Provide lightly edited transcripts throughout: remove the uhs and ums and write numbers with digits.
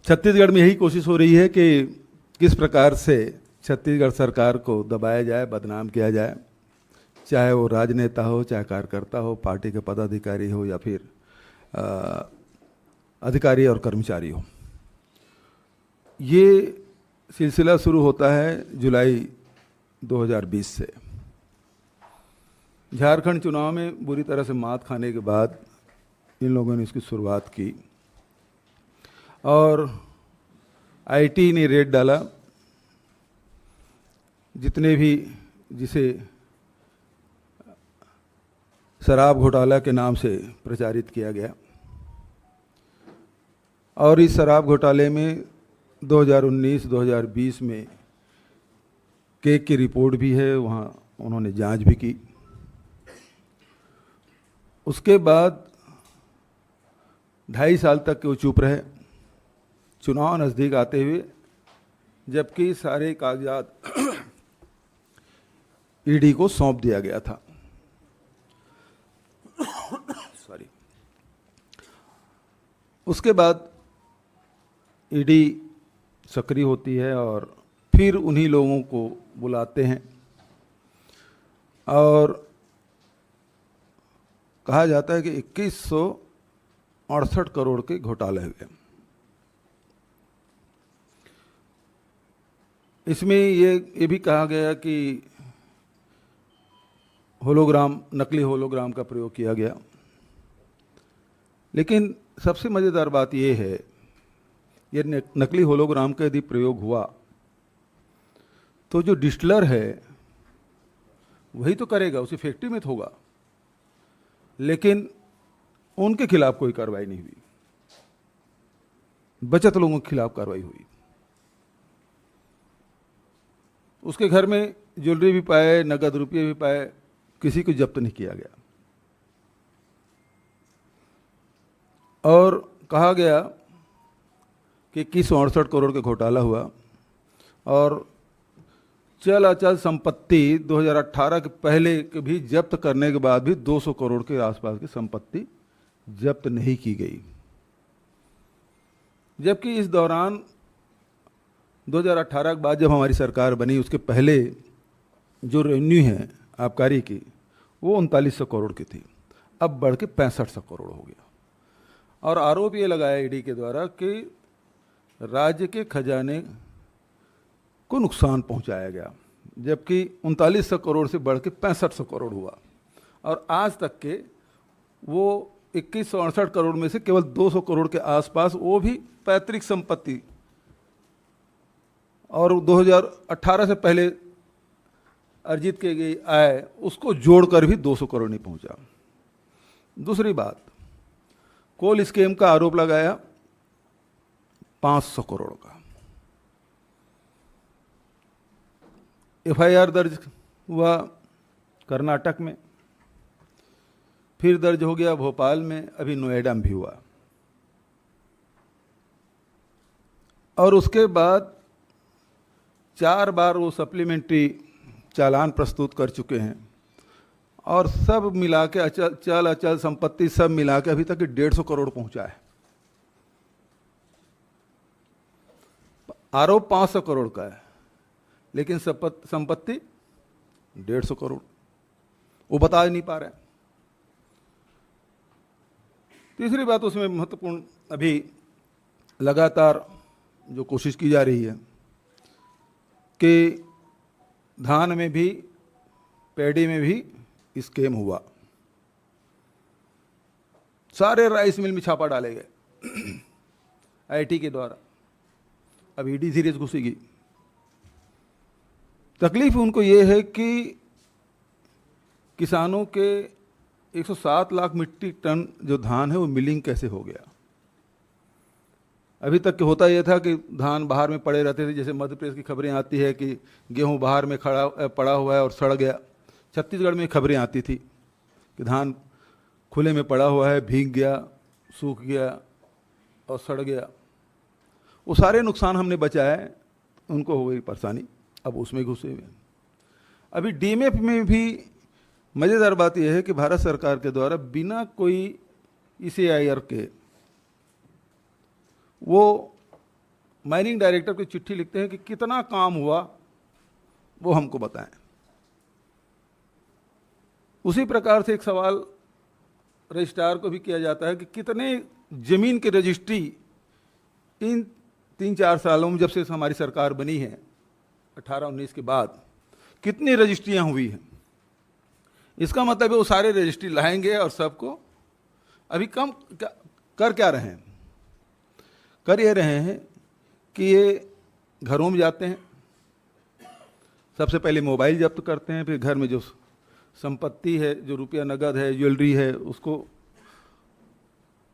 छत्तीसगढ़ में यही कोशिश हो रही है कि किस प्रकार से छत्तीसगढ़ सरकार को दबाया जाए, बदनाम किया जाए, चाहे वो राजनेता हो, चाहे कार्यकर्ता हो, पार्टी के पदाधिकारी हो या फिर अधिकारी और कर्मचारी हो। ये सिलसिला शुरू होता है जुलाई 2020 से। झारखंड चुनाव में बुरी तरह से मात खाने के बाद इन लोगों ने इसकी शुरुआत की और आईटी ने रेड डाला। जितने भी जिसे शराब घोटाला के नाम से प्रचारित किया गया, और इस शराब घोटाले में 2019-2020 में केक की रिपोर्ट भी है, वहाँ उन्होंने जांच भी की। उसके बाद 2.5 साल तक वो चुप रहे, चुनाव नज़दीक आते हुए, जबकि सारे कागजात ईडी को सौंप दिया गया था। सॉरी। उसके बाद ईडी सक्रिय होती है और फिर उन्हीं लोगों को बुलाते हैं और कहा जाता है कि 2168 करोड़ के घोटाले हुए। इसमें ये भी कहा गया कि होलोग्राम, नकली होलोग्राम का प्रयोग किया गया। लेकिन सबसे मज़ेदार बात ये है, ये नकली होलोग्राम का यदि प्रयोग हुआ तो जो डिस्टिलर है वही तो करेगा, उसी फैक्ट्री में तो होगा, लेकिन उनके खिलाफ कोई कार्रवाई नहीं हुई, बचत लोगों के खिलाफ कार्रवाई हुई। उसके घर में ज्वेलरी भी पाए, नगद रुपये भी पाए, किसी को जब्त नहीं किया गया। और कहा गया कि 2168 करोड़ का घोटाला हुआ और चल अचल संपत्ति 2018 के पहले के भी जब्त करने के बाद भी 200 करोड़ के आसपास की संपत्ति जब्त नहीं की गई। जबकि इस दौरान 2018 के बाद जब हमारी सरकार बनी, उसके पहले जो रेवेन्यू है आबकारी की, वो 3900 करोड़ की थी, अब बढ़ के 6500 करोड़ हो गया। और आरोप ये लगाया ईडी के द्वारा कि राज्य के खजाने को नुकसान पहुंचाया गया, जबकि 3900 करोड़ से बढ़ के 6500 करोड़ हुआ। और आज तक के वो 2168 करोड़ में से केवल 200 करोड़ के आसपास, वो भी पैतृक संपत्ति, और 2018 से पहले अर्जित की गई आय, उसको जोड़कर भी 200 करोड़ नहीं पहुंचा। दूसरी बात, कोल स्कीम का आरोप लगाया 500 करोड़ का। एफआईआर दर्ज हुआ कर्नाटक में, फिर दर्ज हो गया भोपाल में, अभी नोएडा में भी हुआ। और उसके बाद 4 बार वो सप्लीमेंट्री चालान प्रस्तुत कर चुके हैं, और सब मिला के अचल अचल संपत्ति सब मिला के अभी तक 150 करोड़ पहुंचा है। आरोप 500 करोड़ का है, लेकिन संपत्ति 150 करोड़, वो बता नहीं पा रहे हैं। तीसरी बात उसमें महत्वपूर्ण, अभी लगातार जो कोशिश की जा रही है कि धान में भी, पैडी में भी स्कैम हुआ। सारे राइस मिल में छापा डाले गए आईटी के द्वारा। अब ईडी सीरीज घुसेगी। तकलीफ उनको ये है कि किसानों के 107 लाख मीट्रिक टन जो धान है वो मिलिंग कैसे हो गया। अभी तक होता यह था कि धान बाहर में पड़े रहते थे, जैसे मध्य प्रदेश की खबरें आती है कि गेहूं बाहर में पड़ा हुआ है और सड़ गया। छत्तीसगढ़ में खबरें आती थी कि धान खुले में पड़ा हुआ है, भीग गया, सूख गया और सड़ गया। वो सारे नुकसान हमने बचाए, उनको हो गई परेशानी, अब उसमें घुसे हुए। अभी डीएमएफ में भी मज़ेदार बात यह है कि भारत सरकार के द्वारा बिना कोई ईसीआईआर के वो माइनिंग डायरेक्टर को चिट्ठी लिखते हैं कि कितना काम हुआ वो हमको बताएं। उसी प्रकार से एक सवाल रजिस्ट्रार को भी किया जाता है कि कितने जमीन की रजिस्ट्री इन 3-4 सालों में, जब से हमारी सरकार बनी है 18-19 के बाद, कितनी रजिस्ट्रियां हुई हैं। इसका मतलब है वो सारे रजिस्ट्री लाएंगे और सबको अभी कम कर क्या रहे हैं, कर ये रहे हैं कि ये घरों में जाते हैं, सबसे पहले मोबाइल जब्त करते हैं, फिर घर में जो संपत्ति है, जो रुपया नगद है, ज्वेलरी है, उसको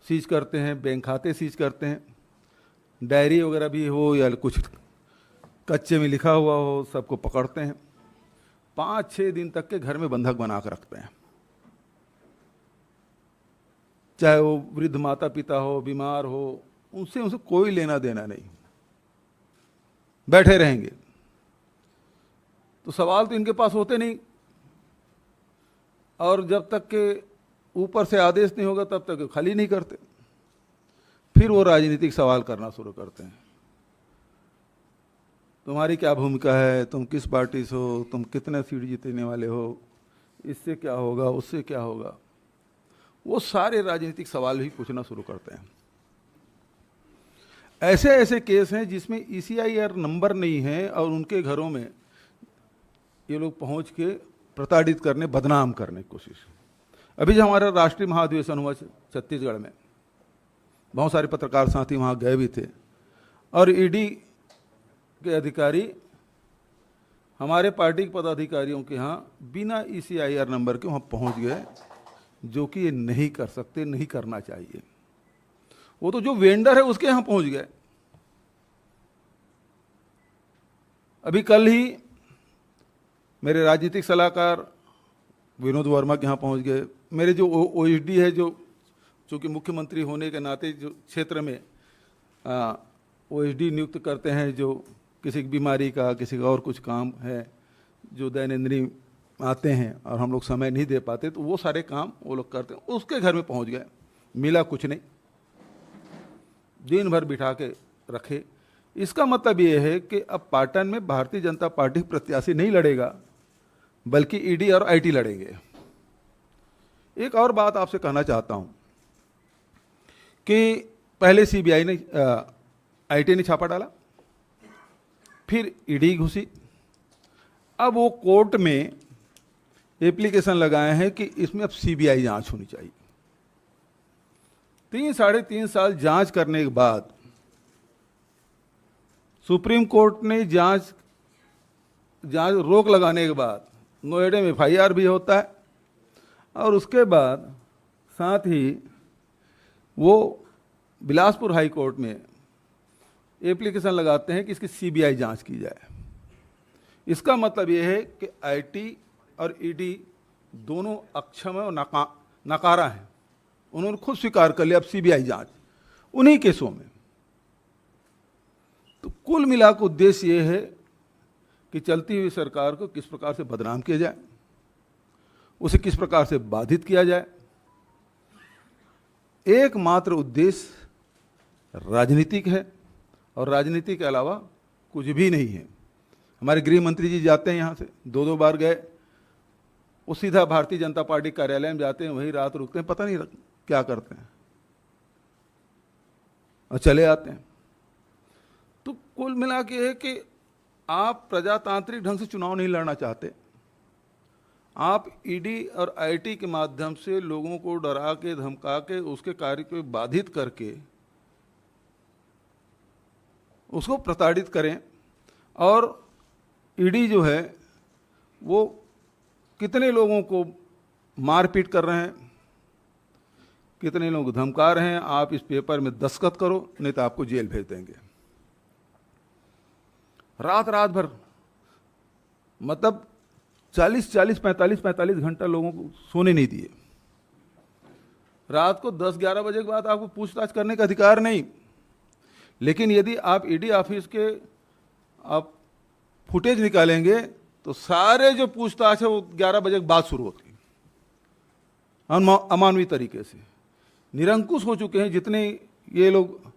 सीज करते हैं, बैंक खाते सीज करते हैं, डायरी वगैरह भी हो या कुछ कच्चे में लिखा हुआ हो, सबको पकड़ते हैं। 5-6 दिन तक के घर में बंधक बना कर रखते हैं, चाहे वो वृद्ध माता पिता हो, बीमार हो, उनसे कोई लेना देना नहीं, बैठे रहेंगे। तो सवाल तो इनके पास होते नहीं, और जब तक के ऊपर से आदेश नहीं होगा तब तक खाली नहीं करते। फिर वो राजनीतिक सवाल करना शुरू करते हैं, तुम्हारी क्या भूमिका है, तुम किस पार्टी से हो, तुम कितने सीट जीतने वाले हो, इससे क्या होगा, उससे क्या होगा। वो सारे राजनीतिक सवाल भी पूछना शुरू करते हैं। ऐसे ऐसे केस हैं जिसमें ECIR नंबर नहीं है और उनके घरों में ये लोग पहुंच के प्रताड़ित करने, बदनाम करने की कोशिश। अभी जो हमारा राष्ट्रीय महाधिवेशन हुआ छत्तीसगढ़ में, बहुत सारे पत्रकार साथी वहाँ गए भी थे, और ED के अधिकारी हमारे पार्टी के पदाधिकारियों के यहाँ बिना ECIR नंबर के वहाँ पहुँच गए, जो कि ये नहीं कर सकते, नहीं करना चाहिए। वो तो जो वेंडर है उसके यहाँ पहुँच गए। अभी कल ही मेरे राजनीतिक सलाहकार विनोद वर्मा के यहाँ पहुँच गए। मेरे जो OSD है, जो चूँकि मुख्यमंत्री होने के नाते जो क्षेत्र में OSD नियुक्त करते हैं, जो किसी की बीमारी का, किसी का और कुछ काम है, जो दैनंदिनी आते हैं और हम लोग समय नहीं दे पाते, तो वो सारे काम वो लोग करते हैं। उसके घर में पहुँच गए, मिला कुछ नहीं, दिन भर बिठा के रखे। इसका मतलब ये है कि अब पाटन में भारतीय जनता पार्टी प्रत्याशी नहीं लड़ेगा, बल्कि ED और IT लड़ेंगे। एक और बात आपसे कहना चाहता हूं कि पहले CBI ने IT ने छापा डाला, फिर ED घुसी, अब वो कोर्ट में एप्लीकेशन लगाए हैं कि इसमें अब CBI जांच होनी चाहिए। 3-3.5 साल जांच करने के बाद सुप्रीम कोर्ट ने जांच रोक लगाने के बाद नोएडा में FIR भी होता है, और उसके बाद साथ ही वो बिलासपुर हाई कोर्ट में एप्लीकेशन लगाते हैं कि इसकी CBI जांच की जाए। इसका मतलब ये है कि IT और ED दोनों अक्षम है और नकारा है। उन्होंने खुद स्वीकार कर लिया अब CBI जांच उन्हीं केसों में। तो कुल मिलाकर उद्देश्य ये है कि चलती हुई सरकार को किस प्रकार से बदनाम किया जाए, उसे किस प्रकार से बाधित किया जाए। एकमात्र उद्देश्य राजनीतिक है, और राजनीति के अलावा कुछ भी नहीं है। हमारे गृह मंत्री जी जाते हैं यहाँ से, 2-2 बार गए, वो सीधा भारतीय जनता पार्टी कार्यालय में जाते हैं, वहीं रात रुकते हैं, पता नहीं क्या करते हैं, और चले आते हैं। तो कुल मिला के है कि आप प्रजातांत्रिक ढंग से चुनाव नहीं लड़ना चाहते, आप ED और IT के माध्यम से लोगों को डरा के, धमका के, उसके कार्य को बाधित करके उसको प्रताड़ित करें। और ED जो है वो कितने लोगों को मारपीट कर रहे हैं, कितने लोगों को धमका रहे हैं, आप इस पेपर में दस्तखत करो नहीं तो आपको जेल भेज देंगे। रात भर, मतलब 45 घंटा लोगों को सोने नहीं दिए। रात को 10-11 बजे के बाद आपको पूछताछ करने का अधिकार नहीं, लेकिन यदि आप ED ऑफिस के आप फुटेज निकालेंगे तो सारे जो पूछताछ है वो 11 बजे के बाद शुरू होती है, अमानवीय तरीके से निरंकुश हो चुके हैं। जितने ये लोग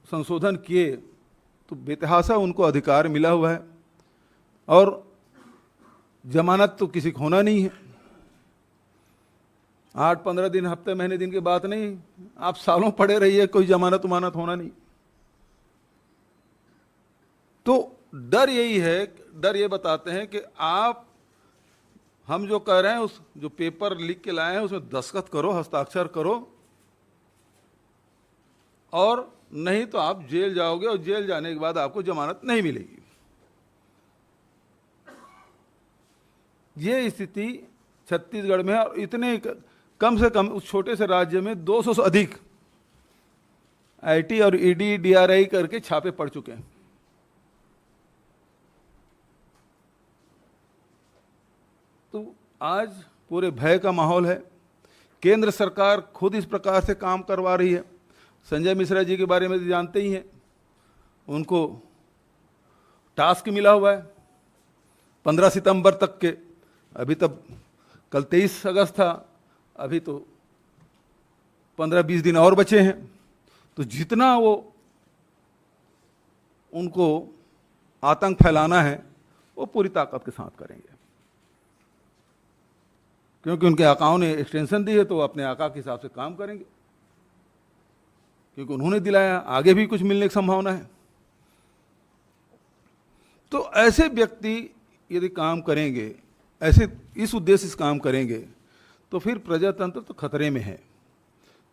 संशोधन किए तो बेतहासा उनको अधिकार मिला हुआ है, और जमानत तो किसी को होना नहीं है। 8-15 दिन, हफ्ते, महीने, दिन की बात नहीं, आप सालों पड़े रहिए, कोई जमानत उमानत होना नहीं। तो डर यही है, डर ये बताते हैं कि आप, हम जो कह रहे हैं, उस जो पेपर लिख के लाए हैं उसमें दस्तखत करो, हस्ताक्षर करो, और नहीं तो आप जेल जाओगे, और जेल जाने के बाद आपको जमानत नहीं मिलेगी। ये स्थिति छत्तीसगढ़ में है, और इतने कम से कम उस छोटे से राज्य में 200 से अधिक आईटी और ईडी डीआरआई करके छापे पड़ चुके हैं। तो आज पूरे भय का माहौल है। केंद्र सरकार खुद इस प्रकार से काम करवा रही है। संजय मिश्रा जी के बारे में तो जानते ही हैं, उनको टास्क मिला हुआ है 15 सितंबर तक के। अभी तब कल 23 अगस्त था, अभी तो 15-20 दिन और बचे हैं। तो जितना वो उनको आतंक फैलाना है वो पूरी ताकत के साथ करेंगे, क्योंकि उनके आकाओं ने एक्सटेंशन दी है, तो वो अपने आका के हिसाब से काम करेंगे, क्योंकि उन्होंने दिलाया। आगे भी कुछ मिलने की संभावना है। तो ऐसे व्यक्ति यदि काम करेंगे, ऐसे इस उद्देश्य से काम करेंगे, तो फिर प्रजातंत्र तो खतरे में है।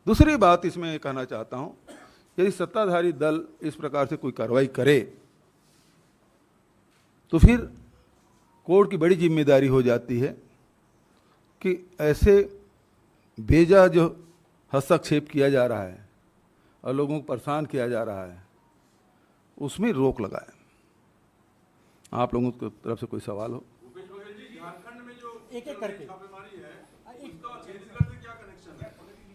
दूसरी बात इसमें ये कहना चाहता हूं, यदि सत्ताधारी दल इस प्रकार से कोई कार्रवाई करे तो फिर कोर्ट की बड़ी जिम्मेदारी हो जाती है कि ऐसे बेजा जो हस्तक्षेप किया जा रहा है और लोगों को परेशान किया जा रहा है, उसमें रोक लगाए। आप लोगों की तरफ से कोई सवाल हो? झारखंड में जो एक एक करके छापेमारी है, उसका छत्तीसगढ़ से क्या कनेक्शन है?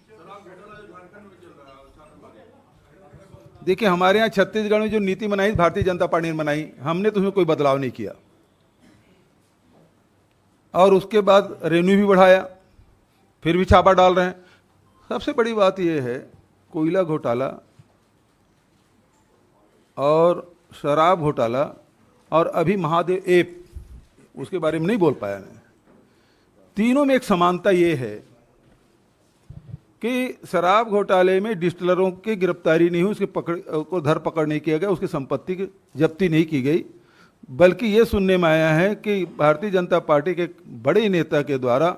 शराब घोटाला जो झारखंड में चल रहा है, छापेमारी। देखिए, हमारे यहाँ छत्तीसगढ़ में जो नीति बनाई भारतीय जनता पार्टी ने बनाई, हमने तो उसमें कोई बदलाव नहीं किया, और उसके बाद रेवेन्यू भी बढ़ाया, फिर भी छापा डाल रहे हैं। सबसे बड़ी बात यह है, कोयला घोटाला और शराब घोटाला और अभी महादेव ऐप, उसके बारे में नहीं बोल पाया मैं। तीनों में एक समानता ये है कि शराब घोटाले में डिस्टिलरों की गिरफ्तारी नहीं हुई, उसके को धर पकड़ नहीं किया गया, उसकी संपत्ति की जब्ती नहीं की गई, बल्कि ये सुनने में आया है कि भारतीय जनता पार्टी के बड़े नेता के द्वारा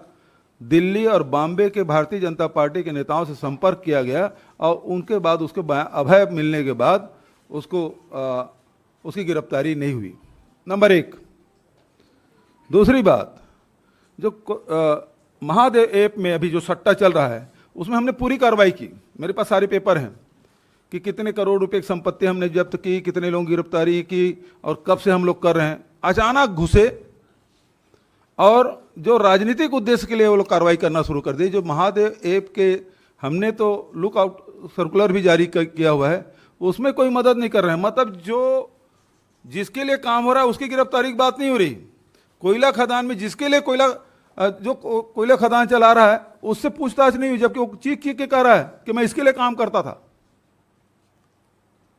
दिल्ली और बॉम्बे के भारतीय जनता पार्टी के नेताओं से संपर्क किया गया, और उनके बाद उसके अभय मिलने के बाद उसको उसकी गिरफ्तारी नहीं हुई। नंबर एक। दूसरी बात, जो महादेव ऐप में अभी जो सट्टा चल रहा है, उसमें हमने पूरी कार्रवाई की। मेरे पास सारे पेपर हैं कि कितने करोड़ रुपए की संपत्ति हमने जब्त की, कितने लोगों की गिरफ्तारी की, और कब से हम लोग कर रहे हैं। अचानक घुसे और जो राजनीतिक उद्देश्य के लिए वो लोग कार्रवाई करना शुरू कर दी। जो महादेव ऐप के हमने तो लुक आउट सर्कुलर भी जारी किया हुआ है, उसमें कोई मदद नहीं कर रहे हैं। मतलब जो जिसके लिए काम हो रहा है उसकी गिरफ्तारी की बात नहीं हो रही। कोयला खदान में जिसके लिए कोयला खदान चला रहा है उससे पूछताछ नहीं हुई, जबकि वो चीख के कह रहा है कि मैं इसके लिए काम करता था।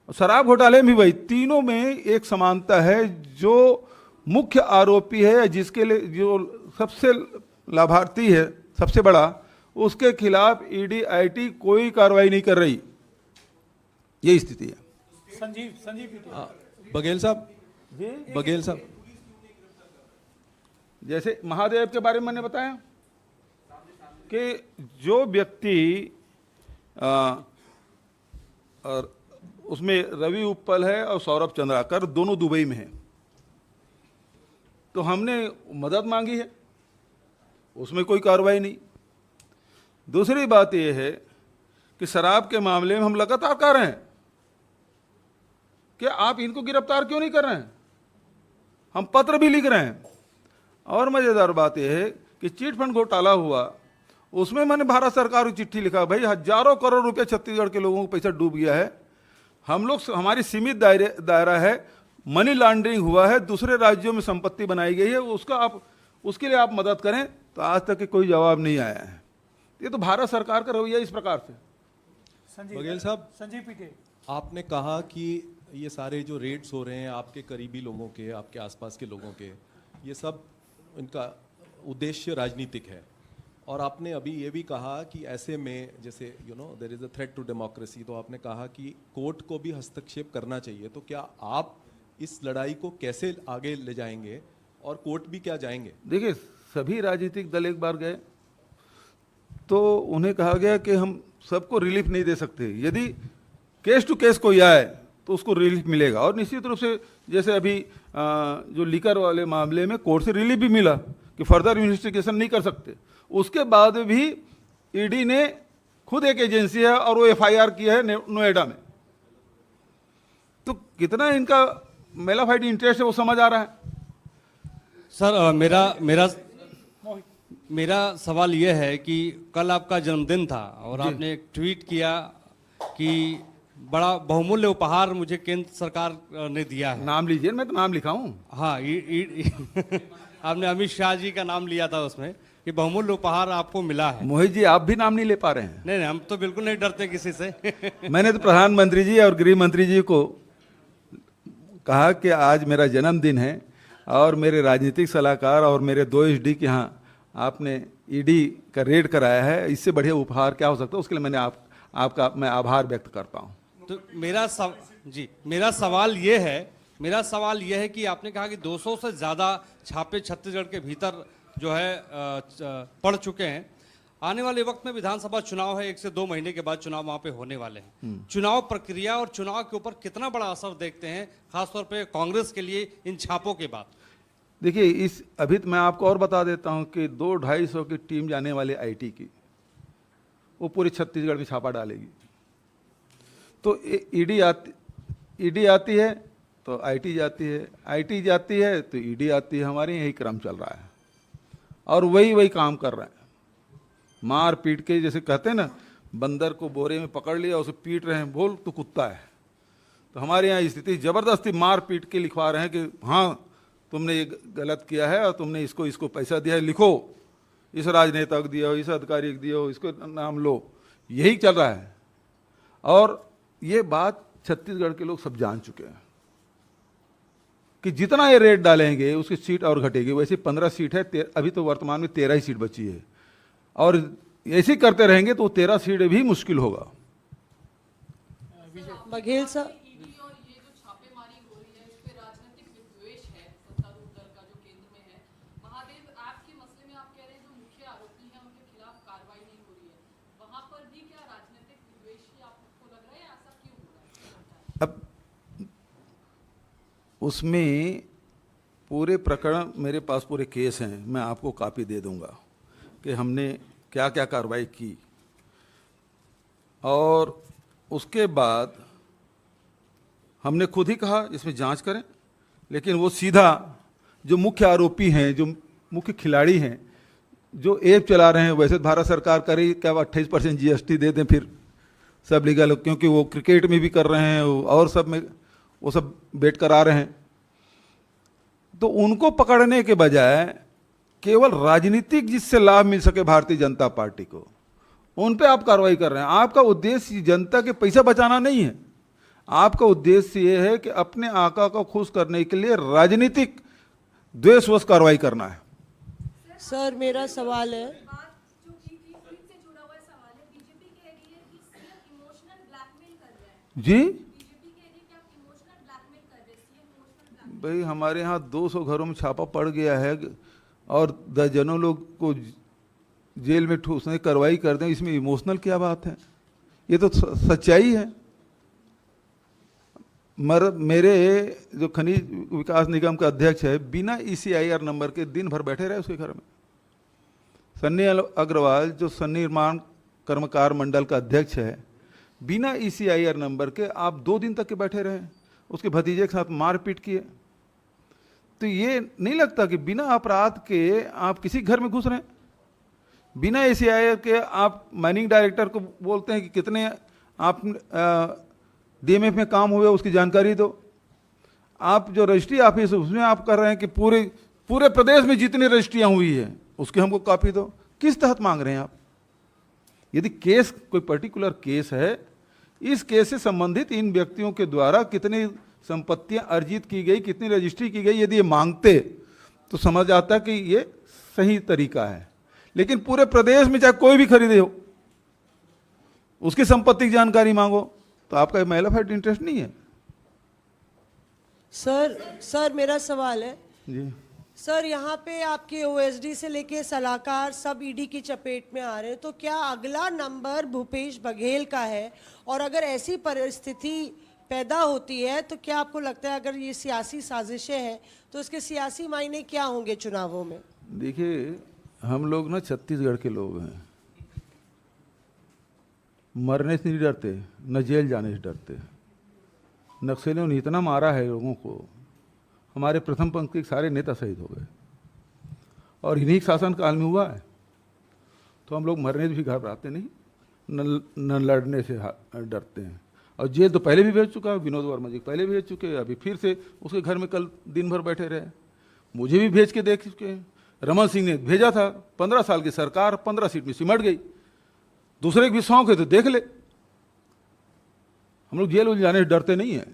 शराब घोटाले में भी वही, तीनों में एक समानता है। जो मुख्य आरोपी है, जिसके लिए जो सबसे लाभार्थी है सबसे बड़ा, उसके खिलाफ ईडी आईटी कोई कार्रवाई नहीं कर रही। ये स्थिति है। संजीव बघेल साहब, जैसे महादेव के बारे में मैंने बताया कि जो व्यक्ति और उसमें रवि उपल है और सौरभ चंद्राकर, दोनों दुबई में हैं। तो हमने मदद मांगी है, उसमें कोई कार्रवाई नहीं। दूसरी बात यह है कि शराब के मामले में हम लगातार कह रहे हैं कि आप इनको गिरफ्तार क्यों नहीं कर रहे हैं। हम पत्र भी लिख रहे हैं। और मजेदार बात यह है कि चिट फंड घोटाला हुआ, उसमें मैंने भारत सरकार को चिट्ठी लिखा, भाई हजारों करोड़ रुपए छत्तीसगढ़ के लोगों को पैसा डूब गया है। हम लोग, हमारी सीमित दायरा है, मनी लॉन्ड्रिंग हुआ है, दूसरे राज्यों में संपत्ति बनाई गई है, उसके लिए आप मदद करें। तो आज तक कोई जवाब नहीं आया है। ये तो भारत सरकार का रवैया इस प्रकार से। बघेल साहब, संजीव पीटे, आपने कहा कि ये सारे जो रेड्स हो रहे हैं आपके करीबी लोगों के, आपके आसपास के लोगों के, ये सब इनका उद्देश्य राजनीतिक है। और आपने अभी ये भी कहा कि ऐसे में जैसे there is a threat to democracy, तो आपने कहा कि कोर्ट को भी हस्तक्षेप करना चाहिए। तो क्या आप इस लड़ाई को कैसे आगे ले जाएंगे और कोर्ट भी क्या जाएंगे? देखिए, सभी राजनीतिक दल एक बार गए तो उन्हें कहा गया कि हम सबको रिलीफ नहीं दे सकते, यदि केस टू केस कोई आए तो उसको रिलीफ मिलेगा। और निश्चित रूप से जैसे अभी जो लीकर वाले मामले में कोर्ट से रिलीफ भी मिला कि फर्दर इन्वेस्टिगेशन नहीं कर सकते, उसके बाद भी ईडी ने खुद एक एजेंसी है और वो एफआईआर की है नोएडा में। तो कितना इनका मेलाफाइड इंटरेस्ट है वो समझ आ रहा है। सर मेरा सवाल यह है कि कल आपका जन्मदिन था और आपने एक ट्वीट किया कि बड़ा बहुमूल्य उपहार मुझे केंद्र सरकार ने दिया है। नाम लीजिए, मैं तो नाम लिखा हूँ। हाँ, आपने अमित शाह जी का नाम लिया था उसमें कि बहुमूल्य उपहार आपको मिला है। मोहित जी, आप भी नाम नहीं ले पा रहे हैं। नहीं, हम तो बिल्कुल नहीं डरते किसी से। मैंने तो प्रधानमंत्री जी और गृह मंत्री जी को कहा कि आज मेरा जन्मदिन है और मेरे राजनीतिक सलाहकार और मेरे 2 एसडी के यहाँ आपने ईडी का रेड कराया है, इससे बढ़िया उपहार क्या हो सकता है। उसके लिए मैंने आपका मैं आभार व्यक्त करता हूँ। तो मेरा सवाल यह है कि आपने कहा कि 200 से ज़्यादा छापे छत्तीसगढ़ के भीतर जो है पड़ चुके हैं। आने वाले वक्त में विधानसभा चुनाव है, 1 से 2 महीने के बाद चुनाव वहां पे होने वाले हैं। चुनाव प्रक्रिया और चुनाव के ऊपर कितना बड़ा असर देखते हैं, खासतौर पे कांग्रेस के लिए इन छापों के बाद? देखिए, अभी तो मैं आपको और बता देता हूँ कि 200-250 की टीम जाने वाली आईटी की, वो पूरे छत्तीसगढ़ में छापा डालेगी। तो ईडी आती है तो आईटी जाती है, आईटी जाती है तो ईडी आती है। हमारे यही क्रम चल रहा है और वही काम कर रहे हैं। मार पीट के, जैसे कहते हैं ना, बंदर को बोरे में पकड़ लिया, उसे पीट रहे हैं, बोल तो कुत्ता है। तो हमारे यहाँ स्थिति जबरदस्ती मार पीट के लिखवा रहे हैं कि हाँ तुमने ये गलत किया है और तुमने इसको पैसा दिया है, लिखो, इस राजनेता को दिया हो, इस अधिकारी को दिया हो, इसको नाम लो। यही चल रहा है और ये बात छत्तीसगढ़ के लोग सब जान चुके हैं कि जितना ये रेट डालेंगे उसकी सीट और घटेगी। वैसे 15 सीट है, अभी तो वर्तमान में 13 ही सीट बची है और ऐसे ही करते रहेंगे तो 13 सीट भी मुश्किल होगा। बघेल साहब, ईडी और ये जो छापेमारी हो रही है, इस पे राजनीतिक विद्वेष है सत्तारूढ़ दल का जो केंद्र में है। महादेव ऐप के मसले में आप कह रहे हैं जो मुख्य आरोपी हैं उनके खिलाफ कार्रवाई नहीं हो रही है, वहां पर भी क्या राजनीतिक विद्वेष ही आपको लग रहा है? ऐसा क्यों हो रहा है? अब उसमें पूरे प्रकरण मेरे पास पूरे केस हैं, मैं आपको कॉपी दे दूंगा कि हमने क्या क्या कार्रवाई की। और उसके बाद हमने खुद ही कहा इसमें जांच करें, लेकिन वो सीधा जो मुख्य आरोपी हैं, जो मुख्य खिलाड़ी हैं, जो ऐप चला रहे हैं, वैसे भारत सरकार करे क्या 28% जीएसटी दे दें फिर सब लीगल, क्योंकि वो क्रिकेट में भी कर रहे हैं और सब में वो सब बेट करा रहे हैं। तो उनको पकड़ने के बजाय केवल राजनीतिक जिससे लाभ मिल सके भारतीय जनता पार्टी को, उन पे आप कार्रवाई कर रहे हैं। आपका उद्देश्य जनता के पैसा बचाना नहीं है, आपका उद्देश्य ये है कि अपने आका को खुश करने के लिए राजनीतिक द्वेषवश कार्रवाई करना है। सर मेरा सवाल है, बात जो की थी फिर से जुड़ा हुआ सवाल है। बीजेपी कह रही है कि सीएम इमोशनल ब्लैकमेल कर रहे हैं। जी बीजेपी कह रही है कि आप इमोशनल ब्लैकमेल कर रहे हैं, सीएम इमोशनल ब्लैकमेल। भाई, हमारे यहाँ 200 घरों में छापा पड़ गया है और दर्जनों लोग को जेल में ठूसने कार्रवाई कर दें, इसमें इमोशनल क्या बात है? ये तो सच्चाई है। मेरे जो खनिज विकास निगम का अध्यक्ष है, बिना ECIR नंबर के दिन भर बैठे रहे उसके घर में। सन्नी अग्रवाल जो सन्निर्माण कर्मकार मंडल का अध्यक्ष है, बिना ECIR नंबर के आप 2 दिन तक के बैठे रहे, उसके भतीजे के साथ मारपीट किए। तो ये नहीं लगता कि बिना अपराध के आप किसी घर में घुस रहे हैं? बिना ECIR के आप माइनिंग डायरेक्टर को बोलते हैं कि कितने आप DMF में काम हुए उसकी जानकारी दो। आप जो रजिस्ट्री ऑफिस है उसमें आप कर रहे हैं कि पूरे प्रदेश में जितनी रजिस्ट्रियाँ हुई है उसकी हमको कॉपी दो। किस तहत मांग रहे हैं आप? यदि केस कोई पर्टिकुलर केस है इस केस से संबंधित इन व्यक्तियों के द्वारा कितनी संपत्तियां अर्जित की गई, कितनी रजिस्ट्री की गई, यदि ये मांगते तो समझ आता कि ये सही तरीका है। लेकिन पूरे प्रदेश में चाहे कोई भी खरीदे हो, उसकी संपत्ति की जानकारी मांगो, तो आपका मैलिफाइड इंटरेस्ट नहीं है। सर मेरा सवाल है, जी सर यहाँ पे आपके ओएसडी से लेके सलाहकार सब ईडी की चपेट में आ रहे हैं, तो क्या अगला नंबर भूपेश बघेल का है? और अगर ऐसी परिस्थिति पैदा होती है तो क्या आपको लगता है अगर ये सियासी साजिशें हैं तो इसके सियासी मायने क्या होंगे चुनावों में? देखिए, हम लोग ना छत्तीसगढ़ के लोग हैं, मरने से नहीं डरते, न जेल जाने से डरते। नक्सलियों ने इतना मारा है लोगों को, हमारे प्रथम पंक्ति के सारे नेता शहीद हो गए, और इन्हीं शासन काल में हुआ है। तो हम लोग मरने से भी घबराते नहीं, न लड़ने से डरते हैं। और जेल तो पहले भी भेज चुका है, विनोद वर्मा जी पहले भी भेज चुके हैं, अभी फिर से उसके घर में कल दिन भर बैठे रहे, मुझे भी भेज के देख चुके हैं। रमन सिंह ने भेजा था, 15 साल की सरकार 15 सीट में सिमट गई, दूसरे के भी शौक है तो देख ले। हम लोग जेल उल जाने से डरते नहीं हैं।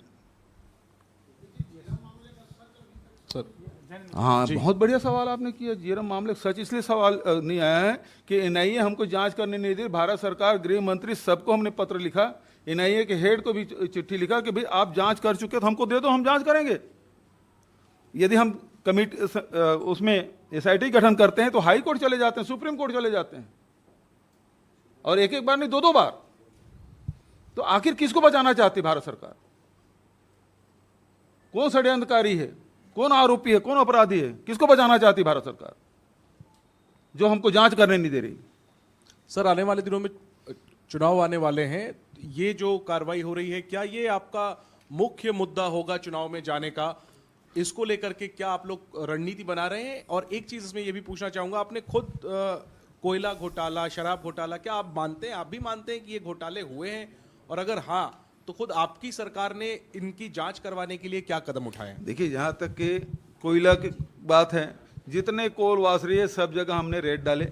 हाँ, बहुत बढ़िया सवाल आपने किया। जेरम मामले सच इसलिए सवाल नहीं आया है कि एनआईए हमको जांच करने नहीं दी। भारत सरकार, गृह मंत्री, सबको हमने पत्र लिखा, एनआईए के हेड को भी चिट्ठी लिखा कि भाई आप जांच कर चुके तो हमको दे दो, हम जांच करेंगे। यदि हम कमिटी उसमें एसआईटी गठन करते हैं तो हाई कोर्ट चले जाते हैं, सुप्रीम कोर्ट चले जाते हैं, और एक एक बार नहीं, 2-2 बार। तो आखिर किसको बचाना चाहती भारत सरकार? कौन षड्यंत्रकारी है, कौन आरोपी है, कौन अपराधी है, किसको बचाना चाहती भारत सरकार जो हमको जांच करने नहीं दे रही? सर, आने वाले दिनों में चुनाव आने वाले हैं, ये जो कार्रवाई हो रही है, क्या ये आपका मुख्य मुद्दा होगा चुनाव में जाने का? इसको लेकर के क्या आप लोग रणनीति बना रहे हैं? और एक चीज इसमें ये भी पूछना चाहूंगा, आपने खुद कोयला घोटाला, शराब घोटाला, क्या आप मानते हैं, आप भी मानते हैं कि ये घोटाले हुए हैं? और अगर हाँ, तो खुद आपकी सरकार ने इनकी जांच करवाने के लिए क्या कदम उठाए हैं? देखिए, जहाँ तक कि कोयला की बात है, जितने कोल वासरी है सब जगह हमने रेड डाले,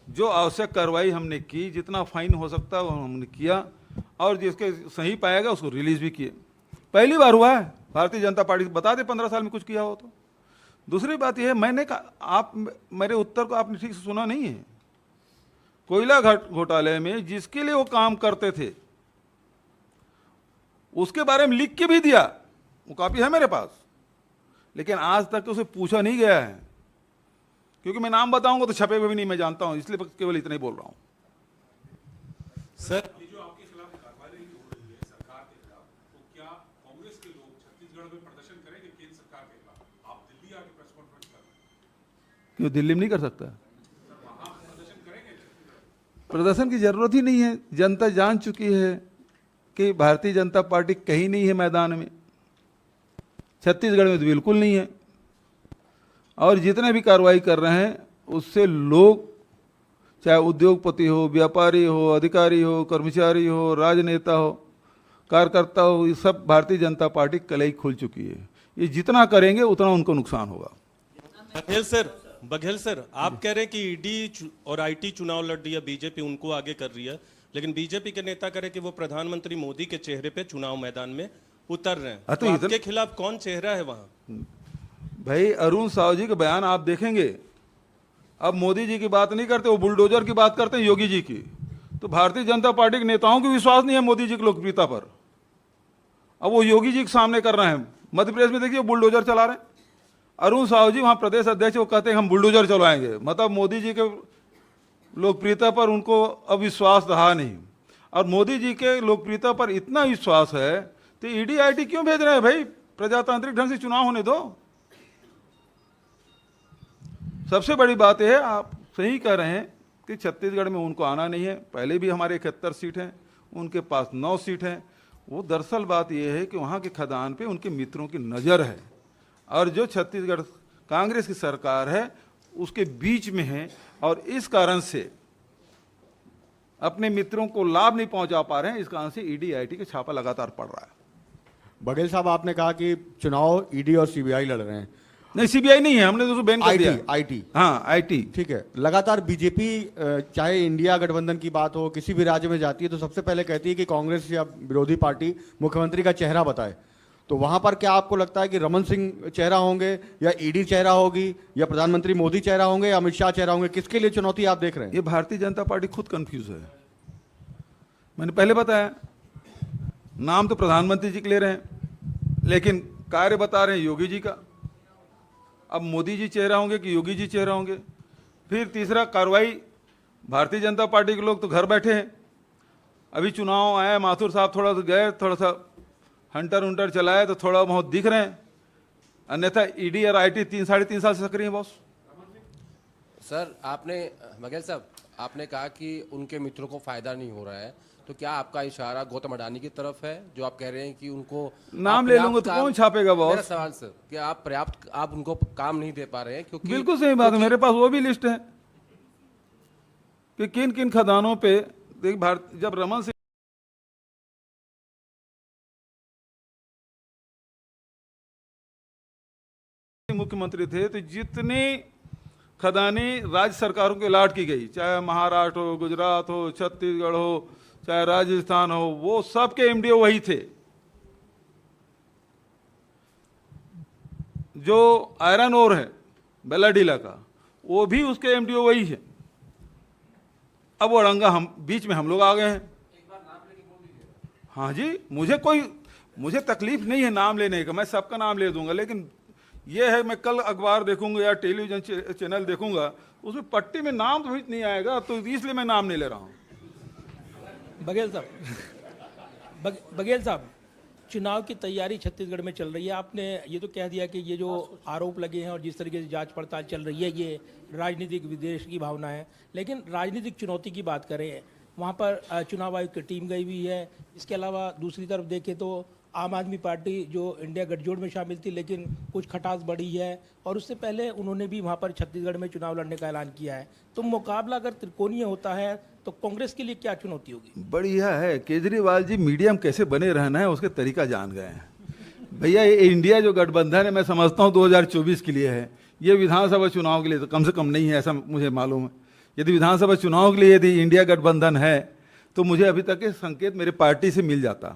जो आवश्यक कार्रवाई हमने की, जितना फाइन हो सकता है वो हमने किया, और जिसके सही पाएगा उसको रिलीज भी किए। पहली बार हुआ है, भारतीय जनता पार्टी बता दे 15 साल में कुछ किया हो तो। दूसरी बात यह है, मैंने कहा, आप मेरे उत्तर को आपने ठीक से सुना नहीं है। कोयला घोटाले में जिसके लिए वो काम करते थे उसके बारे में लिख के भी दिया, वो कॉपी है मेरे पास, लेकिन आज तक तो उसे पूछा नहीं गया है, क्योंकि मैं नाम बताऊंगा तो छपे हुए भी नहीं, मैं जानता हूं, इसलिए केवल इतना ही बोल रहा हूं। सर, ये जो आपके खिलाफ कार्रवाई हो रही है सरकार के खिलाफ, तो क्या कांग्रेस के लोग छत्तीसगढ़ में प्रदर्शन करेंगे केंद्र सरकार के खिलाफ? आप दिल्ली आके प्रेस कॉन्फ्रेंस कर रहे हैं, क्यों दिल्ली में नहीं कर सकता? वहां प्रदर्शन करेंगे? प्रदर्शन की जरूरत ही नहीं है। जनता जान चुकी है कि भारतीय जनता पार्टी कहीं नहीं है मैदान में, छत्तीसगढ़ में तो बिल्कुल नहीं है। और जितने भी कार्रवाई कर रहे हैं उससे लोग, चाहे उद्योगपति हो, व्यापारी हो, अधिकारी हो, कर्मचारी हो, राजनेता हो, कार्यकर्ता हो, ये सब भारतीय जनता पार्टी कलई खुल चुकी है। ये जितना करेंगे उतना उनको नुकसान होगा। बघेल सर, आप कह रहे हैं कि ईडी और आईटी चुनाव लड़ रही है बीजेपी, उनको आगे कर रही है, लेकिन बीजेपी के नेता कह रहे कि वो प्रधानमंत्री मोदी के चेहरे पे चुनाव मैदान में उतर रहे हैं। तो आपके खिलाफ कौन चेहरा है वहां? भाई, अरुण साहू जी के बयान आप देखेंगे, अब मोदी जी की बात नहीं करते, वो बुलडोजर की बात करते हैं, योगी जी की। तो भारतीय जनता पार्टी के नेताओं को विश्वास नहीं है मोदी जी की लोकप्रियता पर, अब वो योगी जी के सामने कर रहे हैं। मध्य प्रदेश में देखिए बुलडोजर चला रहे हैं अरुण साहू जी, वहां प्रदेश अध्यक्ष, वो कहते हैं हम बुलडोजर चलाएंगे। मतलब मोदी जी के लोकप्रियता पर उनको अब विश्वास रहा नहीं, और मोदी जी के लोकप्रियता पर इतना विश्वास है तो ईडी आईटी क्यों भेज रहे हैं? भाई, प्रजातांत्रिक ढंग से चुनाव होने दो। सबसे बड़ी बात यह है, आप सही कह रहे हैं कि छत्तीसगढ़ में उनको आना नहीं है। पहले भी हमारे 71 सीट हैं, उनके पास 9 सीट हैं। वो दरअसल बात यह है कि वहाँ के खदान पे उनके मित्रों की नज़र है, और जो छत्तीसगढ़ कांग्रेस की सरकार है उसके बीच में है, और इस कारण से अपने मित्रों को लाभ नहीं पहुंचा पा रहे हैं। इस कारण से ईडी आईटी का छापा लगातार पड़ रहा है। बघेल साहब, आपने कहा कि चुनाव ईडी और सीबीआई लड़ रहे हैं, नहीं, सीबीआई नहीं है, हमने तो उसको बैन कर दिया। आईटी हाँ, आईटी। ठीक है। लगातार बीजेपी चाहे इंडिया गठबंधन की बात हो, किसी भी राज्य में जाती है तो सबसे पहले कहती है कि कांग्रेस या विरोधी पार्टी मुख्यमंत्री का चेहरा बताए। तो वहां पर क्या आपको लगता है कि रमन सिंह चेहरा होंगे, या ईडी चेहरा होगी, या प्रधानमंत्री मोदी चेहरा होंगे, या अमित शाह चेहरा होंगे? किसके लिए चुनौती आप देख रहे हैं? ये भारतीय जनता पार्टी खुद कंफ्यूज है। मैंने पहले बताया, नाम तो प्रधानमंत्री जी के ले रहे हैं, लेकिन कार्य बता रहे हैं योगी जी का। अब मोदी जी चेहरा होंगे कि योगी जी चेहरा होंगे? फिर तीसरा, कार्रवाई भारतीय जनता पार्टी के लोग तो घर बैठे हैं। अभी चुनाव आया, माथुर साहब थोड़ा सा गए, थोड़ा सा हंटर उंटर चलाए तो थोड़ा बहुत दिख रहे हैं, अन्यथा ईडी और आईटी 3-3.5 साल से सक्रिय है बॉस। सर, आपने बघेल साहब, आपने कहा कि उनके मित्रों को फायदा नहीं हो रहा है, तो क्या आपका इशारा गौतम अडानी की तरफ है, जो आप कह रहे हैं कि उनको नाम ले लूंगा तो कौन छापेगा बॉस? मेरा सवाल सर, कि आप उनको काम नहीं दे पा रहे हैं क्योंकि बिल्कुल सही बात है, मेरे पास वो भी लिस्ट है कि किन किन खदानों पे देख भारत, जब रमन सिंह मुख्यमंत्री थे तो जितनी खदानी राज्य सरकारों के अलॉट की गई, चाहे महाराष्ट्र हो, गुजरात हो, छत्तीसगढ़ हो, चाहे राजस्थान हो, वो सबके एमडीओ वही थे। जो आयरन ओर है बेलाडीला का, वो भी उसके एमडीओ वही है। अब वो अड़ंगा हम बीच में हम लोग आ गए हैं। हाँ जी, मुझे तकलीफ नहीं है नाम लेने का, मैं सबका नाम ले दूंगा, लेकिन ये है, मैं कल अखबार देखूंगा या टेलीविजन चैनल देखूंगा, उसमें पट्टी में नाम तो नहीं आएगा, तो इसलिए मैं नाम नहीं ले रहा हूँ। बघेल साहब, बघेल साहब, चुनाव की तैयारी छत्तीसगढ़ में चल रही है। आपने ये तो कह दिया कि ये जो आरोप लगे हैं और जिस तरीके से जांच पड़ताल चल रही है, ये राजनीतिक विद्वेष की भावना है, लेकिन राजनीतिक चुनौती की बात करें, वहाँ पर चुनाव आयोग की टीम गई हुई है। इसके अलावा दूसरी तरफ देखें तो आम आदमी पार्टी जो इंडिया गठजोड़ में शामिल थी, लेकिन कुछ खटास बढ़ी है, और उससे पहले उन्होंने भी वहाँ पर छत्तीसगढ़ में चुनाव लड़ने का ऐलान किया है। तो मुकाबला अगर त्रिकोणीय होता है तो कांग्रेस के लिए क्या चुनौती होगी? बढ़िया है, केजरीवाल जी मीडियम कैसे बने रहना है उसके तरीका जान गए हैं। भैया, ये इंडिया जो गठबंधन है, मैं समझता हूँ 2024 के लिए है, ये विधानसभा चुनाव के लिए तो कम से कम नहीं है, ऐसा मुझे मालूम है। यदि विधानसभा चुनाव के लिए यदि इंडिया गठबंधन है तो मुझे अभी तक के संकेत मेरे पार्टी से मिल जाता,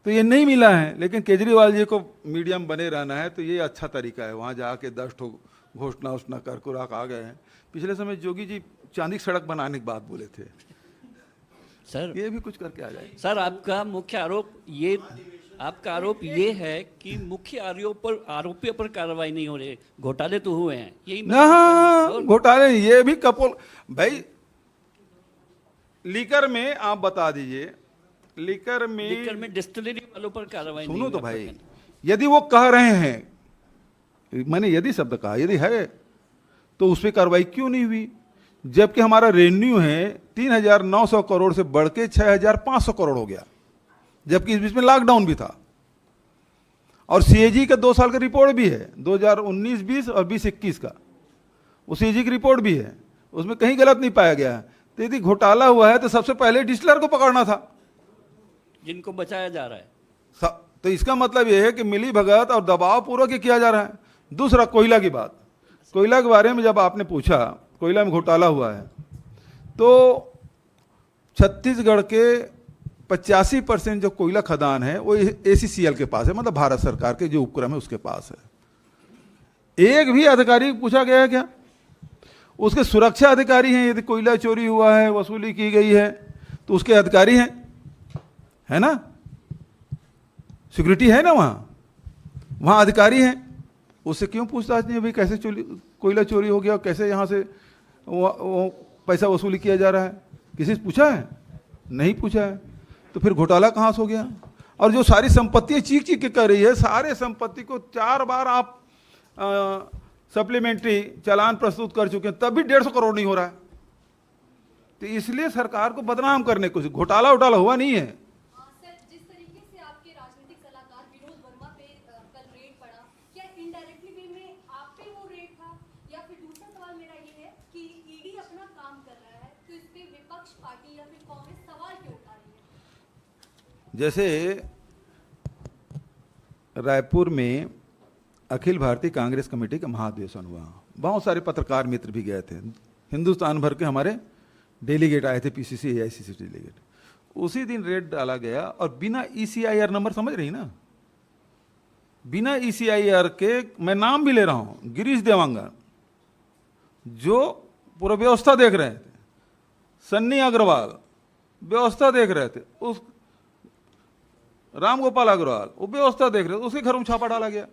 तो ये नहीं मिला है। लेकिन केजरीवाल जी को मीडियम बने रहना है, तो ये अच्छा तरीका है। वहाँ जाके 10 ठो घोषणा उषणा कर आ गए हैं। पिछले समय जोगी जी चांदी की सड़क बनाने की बात बोले थे, सर ये भी कुछ करके आ जाए। सर, आपका मुख्य आरोप ये है कि मुख्य आरोपियों पर कार्रवाई नहीं हो रही, घोटाले तो हुए हैं, यही हाँ, घोटाले, ये भी कपोल भाई। लीकर में आप बता दीजिए, लीकर में डिस्टिलरी वालों पर कार्रवाई नहीं सुनो हुई तो अब भाई, तक। यदि वो कह रहे हैं, मैंने यदि शब्द कहा, यदि है तो उस पर कार्रवाई क्यों नहीं हुई? जबकि हमारा रेवेन्यू है 3,900 करोड़ से बढ़ के 6,500 करोड़ हो गया, जबकि इस बीच में लॉकडाउन भी था। और सीएजी का 2 साल का रिपोर्ट भी है, 2019-20 और 20-21 का, वो सीएजी की रिपोर्ट भी है, उसमें कहीं गलत नहीं पाया गया है। तो यदि घोटाला हुआ है तो सबसे पहले डिस्टिलर को पकड़ना था, जिनको बचाया जा रहा है। तो इसका मतलब यह है कि मिली भगत और दबाव पूर्वक किया जा रहा है। दूसरा, कोयला की बात, कोयला के बारे में जब आपने पूछा, कोयला में घोटाला हुआ है, तो छत्तीसगढ़ के 85% जो कोयला खदान है वो एसीसीएल के पास है, मतलब भारत सरकार के जो उपक्रम है उसके पास है। एक भी अधिकारी पूछा गया है क्या? उसके सुरक्षा अधिकारी हैं, यदि कोयला चोरी हुआ है, वसूली की गई है तो उसके अधिकारी हैं, है ना, सिक्योरिटी है ना, वहाँ अधिकारी हैं, उससे क्यों पूछताछ नहीं है भाई कैसे कोयला चोरी हो गया, कैसे यहाँ से वो पैसा वसूली किया जा रहा है? किसी से पूछा है? नहीं पूछा है, तो फिर घोटाला कहाँ से हो गया? और जो सारी संपत्ति चीख चीख के कर रही है, सारे संपत्ति को 4 बार आप सप्लीमेंट्री चालान प्रस्तुत कर चुके हैं, तब भी 150 करोड़ नहीं हो रहा है। तो इसलिए सरकार को बदनाम करने कुछ घोटाला उटाला हुआ नहीं है। सर, जिस तरीके से आपके राजनीतिक सलाहकार विनोद वर्मा पे कल रेड पड़ा, क्या इनडायरेक्टली वे में आप पे वो रेड था? या फिर दूसरा सवाल मेरा ये है कि ईडी अपना काम कर रहा है, तो इस पे विपक्ष पार्टी या फिर कांग्रेस सवाल क्यों उठा रही है? जैसे रायपुर में अखिल भारतीय कांग्रेस कमेटी का महाधिवेशन हुआ, बहुत सारे पत्रकार मित्र भी गए थे, हिंदुस्तान भर के हमारे डेलीगेट आए थे, पीसीसी एआईसीसी डेलीगेट। उसी दिन रेड डाला गया और बिना ईसीआईआर नंबर, समझ रही ना, बिना ईसीआईआर के, मैं नाम भी ले रहा हूं, गिरीश देवांगन जो पूरा व्यवस्था देख रहे थे, सन्नी अग्रवाल व्यवस्था देख रहे थे, उस राम गोपाल अग्रवाल वो व्यवस्था देख रहे थे, उसके घर में छापा डाला गया।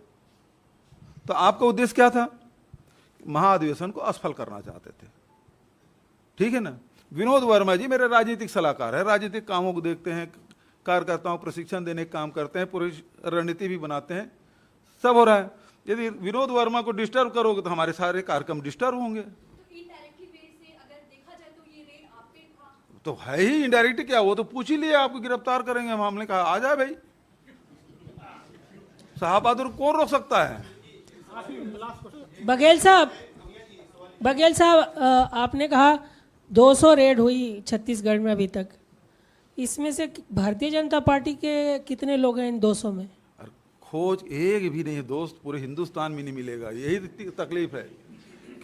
तो आपका उद्देश्य क्या था? महाधिवेशन को असफल करना चाहते थे, ठीक है ना। विनोद वर्मा जी मेरे राजनीतिक सलाहकार है, राजनीतिक कामों को देखते हैं, कार्यकर्ताओं को प्रशिक्षण देने का काम करते हैं, पूरी रणनीति भी बनाते हैं, सब हो रहा है। यदि विनोद वर्मा को डिस्टर्ब करोगे तो हमारे सारे कार्यक्रम डिस्टर्ब होंगे। तो है ही इनडायरेक्ट, क्या वो तो पूछ ही लिया, आपको गिरफ्तार करेंगे हम। हमने कहा आ जाए भाई, साहब बहादुर कौन रोक सकता है? बघेल साहब आपने कहा 200 रेड हुई छत्तीसगढ़ में अभी तक, इसमें से भारतीय जनता पार्टी के कितने लोग हैं इन 200 में? खोज एक भी नहीं दोस्त, पूरे हिंदुस्तान में नहीं मिलेगा। यही तकलीफ है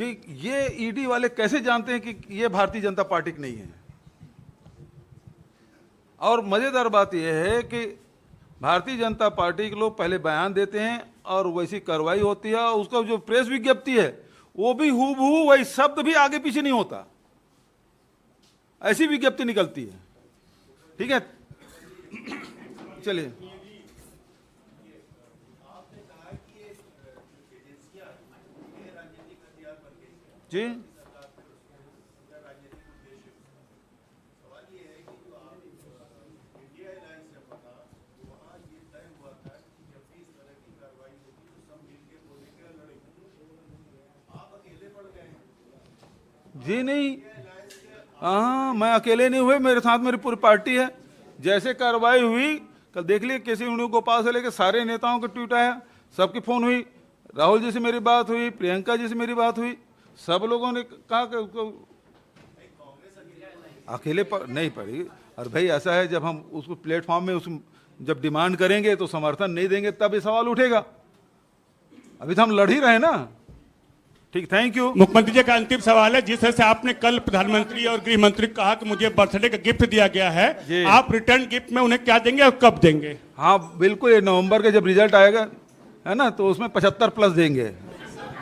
कि ये ईडी वाले कैसे जानते हैं कि ये भारतीय जनता पार्टी की नहीं है। और मजेदार बात यह है कि भारतीय जनता पार्टी के लोग पहले बयान देते हैं और वैसी कार्रवाई होती है, और उसका जो प्रेस विज्ञप्ति है वो भी हूबहू वही शब्द भी आगे पीछे नहीं होता, ऐसी विज्ञप्ति निकलती है। ठीक है, चलिए। जी जी नहीं, हाँ मैं अकेले नहीं हुए, मेरे साथ मेरी पूरी पार्टी है। जैसे कार्रवाई हुई कल देख लिए, केसी वेणुगोपाल से लेकर सारे नेताओं के ट्वीट आया, सबकी फोन हुई, राहुल जी से मेरी बात हुई, प्रियंका जी से मेरी बात हुई, सब लोगों ने कहा कि उसको अकेले नहीं पड़ेगी। और भाई ऐसा है, जब हम उसको प्लेटफॉर्म में जब डिमांड करेंगे तो समर्थन नहीं देंगे तब ये सवाल उठेगा। अभी तो हम लड़ ही रहे ना। ठीक, थैंक यू। मुख्यमंत्री जी का अंतिम सवाल है, जिस तरह से आपने कल प्रधानमंत्री और गृह मंत्री को कहा कि मुझे बर्थडे का गिफ्ट दिया गया है, आप रिटर्न गिफ्ट में उन्हें क्या देंगे और कब देंगे? हाँ बिल्कुल, ये नवंबर के जब रिजल्ट आएगा है ना, तो उसमें 75+ देंगे।